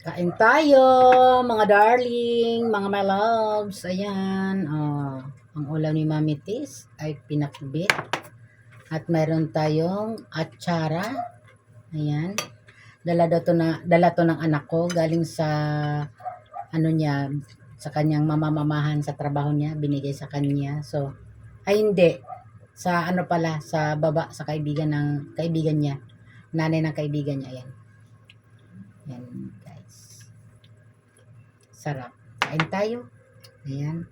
Kain tayo, mga darling, mga my loves. Ayan, ang ulam ni Mami Tis ay pinakbit. At mayroon tayong atsara. Ayan. Dala to ng anak ko galing sa ano niya, sa kanyang mamamamahan sa trabaho niya, binigay sa kanya. So, ay hindi. Sa ano pala, sa baba, sa kaibigan niya. Nanay ng kaibigan niya. Ayan. Ayan, guys. Sarap. Kain tayo. Ayan.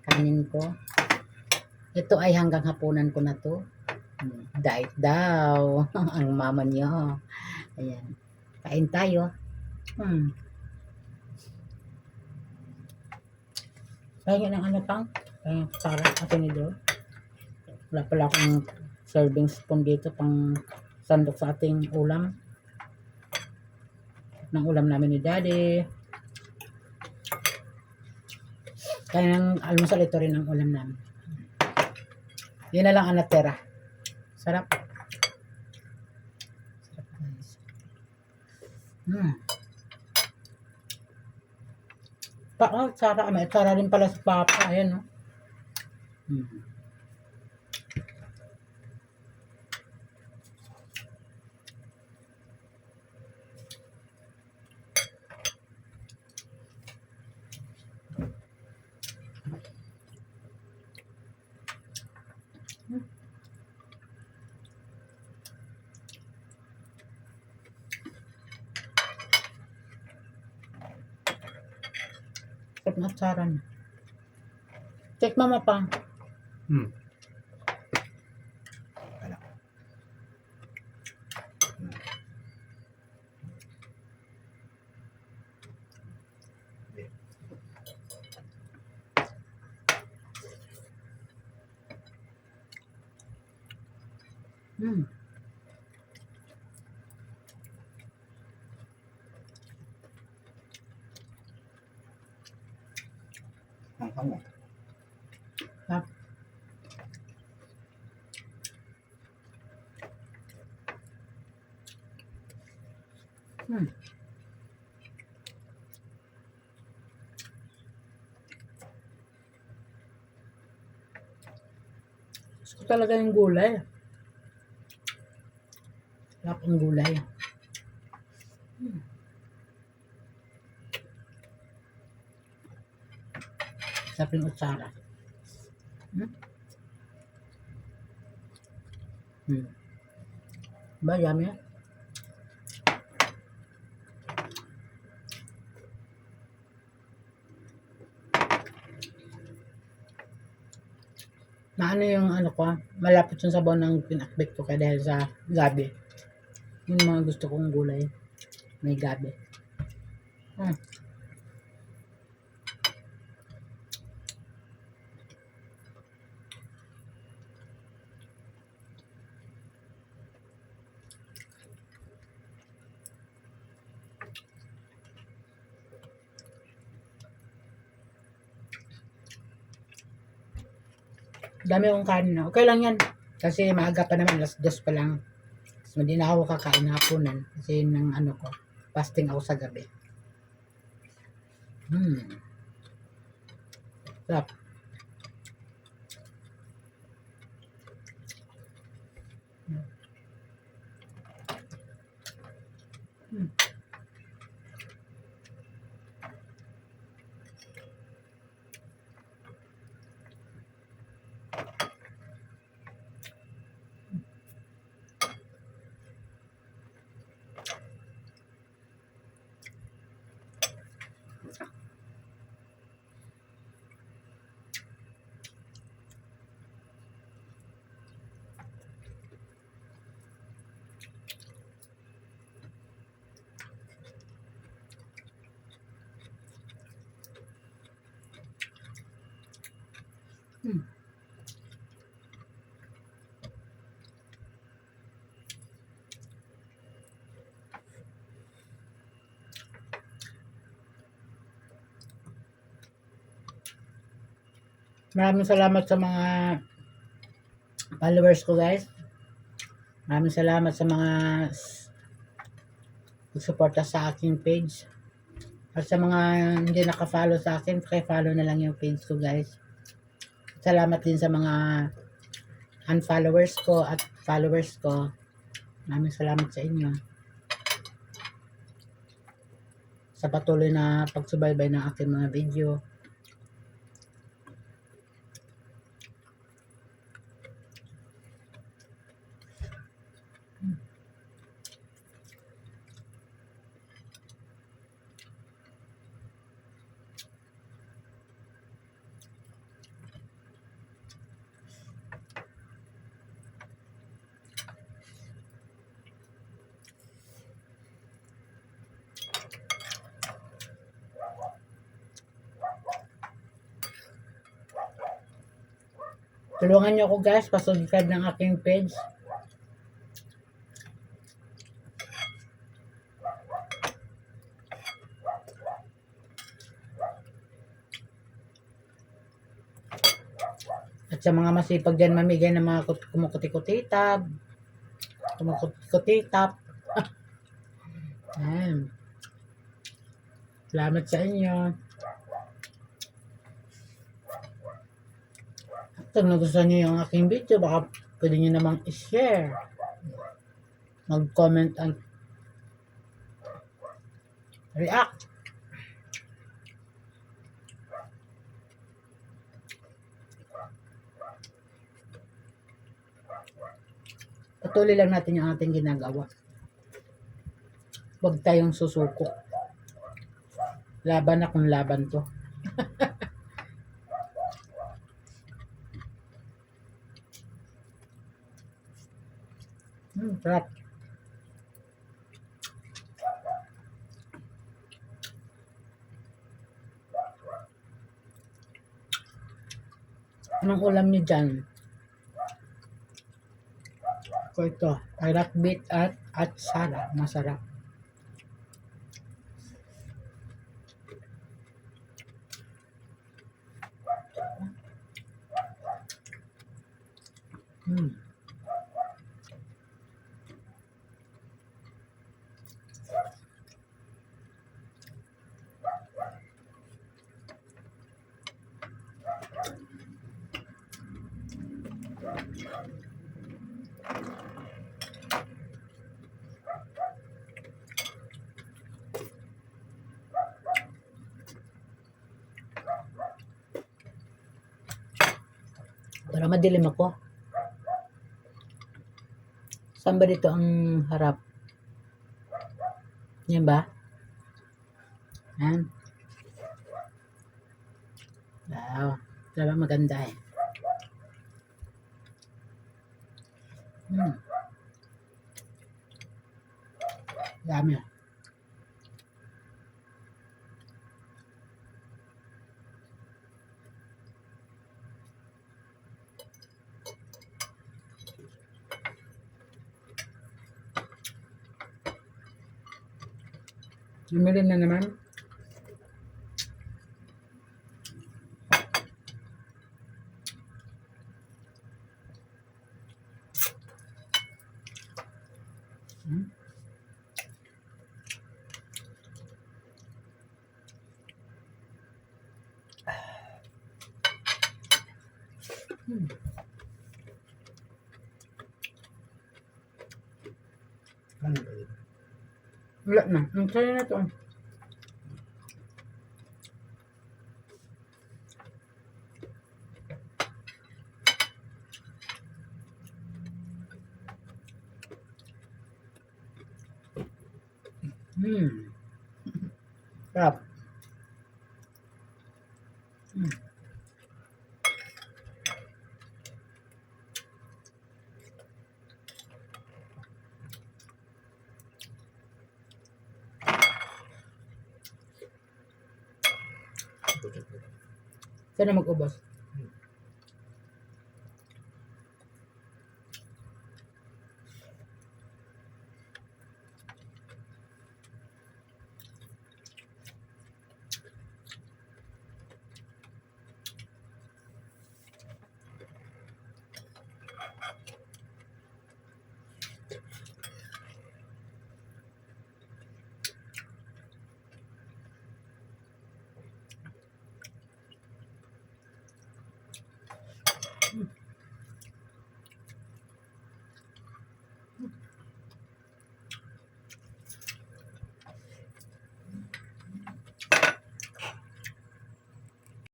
Kainin ko. Ito ay hanggang hapunan ko na to. Diet daw. Ang mama niyo. Ayan. Kain tayo. Kaya ng ano pang? Para atinidor. Wala pala akong serving spoon dito pang sandok sa ating ulam. Ng ulam namin ni Daddy. Kaya ng almusal ito rin ang ulam namin. Yun na lang ang natira. Sarap. Sarap guys. Tsara. May tsara rin pala sa papa. Ayan, no? Sarap na tsara niya. Check mama pa. Sarap. Gusto ko talaga yung gulay. Sarap ang gulay. Sarap yung utsara. Ba, yummy. Na ano yung ano ko, malapit yung sabaw ng pinakbit ko kaya dahil sa gabi. Yung mga gusto kong gulay, may gabi. Dami akong kanin na. Okay lang yan. Kasi maaga pa naman, alas 2 pa lang. So, hindi na ako kakain hapunan. Kasi ng ano ko, fasting ako sa gabi. Sarap. Maraming salamat sa mga followers ko, guys. Maraming salamat sa mga suporta sa aking page. At sa mga hindi naka-follow sa akin, paki-follow na lang yung page ko, guys. Salamat din sa mga unfollowers ko at followers ko. Maraming salamat sa inyo sa patuloy na pagsubaybay ng aking mga video. Tulungan nyo ako, guys, pasubscribe ng aking page. At sa mga masipag dyan mamigay ng mga kumukuti-kutitap. Kumukuti-kutitap. Ayan. Salamat sa inyo. Kung nagustuhan nyo yung aking video, baka pwede nyo namang i-share. Mag-comment and react. Patuloy lang natin yung ating ginagawa. Huwag tayong susuko. Laban na kung laban to. Sarap. Anong ulam niyo dyan? Ko ito, pinakbit at atsara. Masarap. Para madilim ako. Saan ba dito ang harap? Yan ba? Yan. Wow. Diba maganda eh. Dami. Lumilim na naman. Wala na. Ang saya na to. Sarap. Sana mag-ubos.